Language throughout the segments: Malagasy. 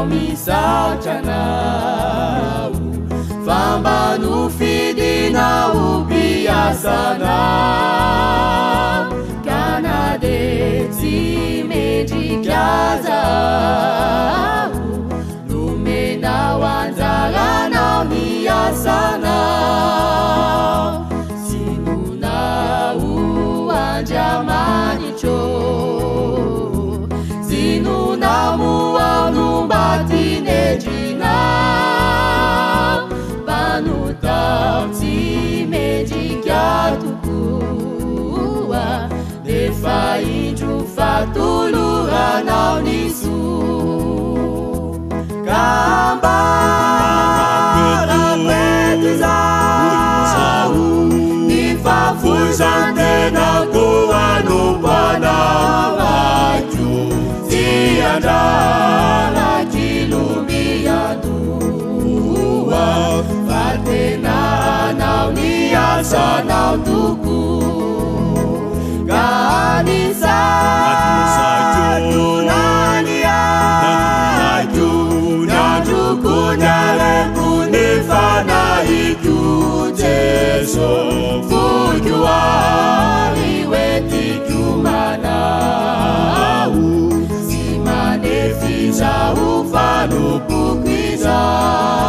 misatranao famba nofidinao mpiasanao kana de tsy mendrikazao nomenao anjaranao ny asanao sinonao andriamanitro sinonao mba tinendrinao panotao tsy mendrika tokoa nefa indro fatoloranao ny soa kambarapety zao ny fafoizan-tenako anompanao aiko tsy andraraky lomiandoa fa tena anao ny asanao toko ganisatonany aiko nyandroko nyareko nefanahiko Jeso foiko ary hoetiko manao sy manefizao fanopoko izao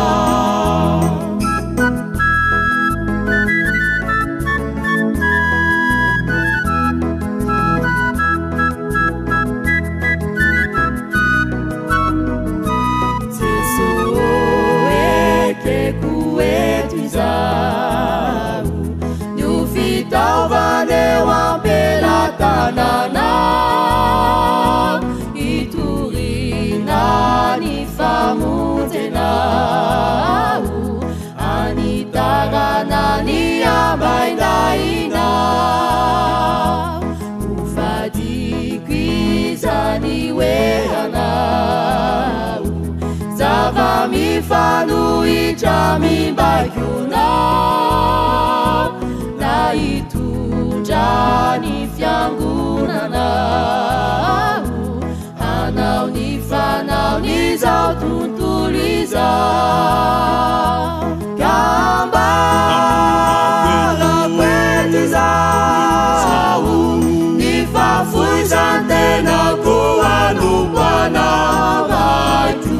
taovaneo ampelatananao itorina ny famonjenao anitarana ny ambainainao hofadiko izany oeranao zava-mifanohitra mimbakonao naitondrany fiangonanao hanao ny fanaony zao tontolo izao kambarapety zao ny fafoizan-tenako anompanao aiko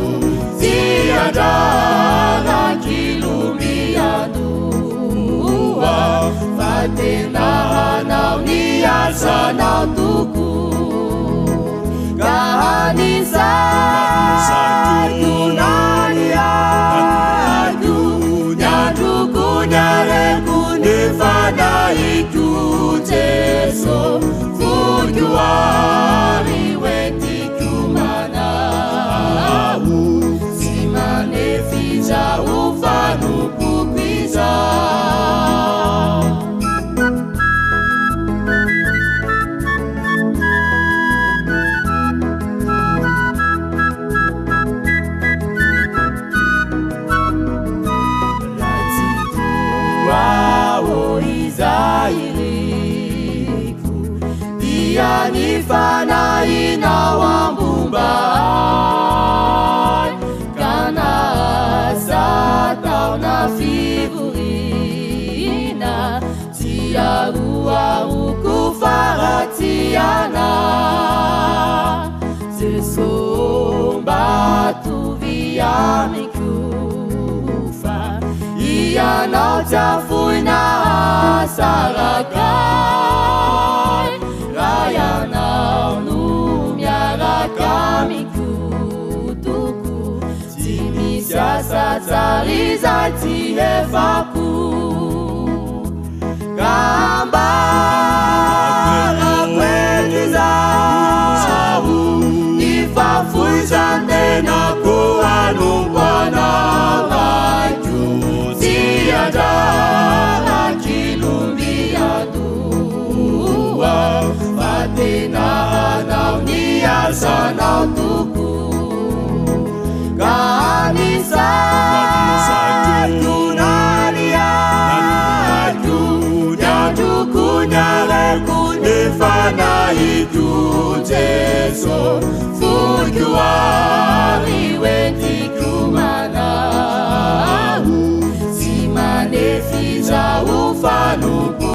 tsy andraraky lomiandoa fa tena anao ny asanao toko ganisatonany aiko nyandroko nyareko nefanahiko Jeso foiko ary hoetiko manao sy manefizao fanopoko izao izairiko dia ny fanahinao ambombay kanasa taona fivorina tsy aroaroko faratsiana Jeso mba tovy amiko fa ianao tsy afoina sarakay raha ianao no miaraka amiko toko tsy misy asa tsara izay tsy efako kambarapety zao ny fafoizan-tena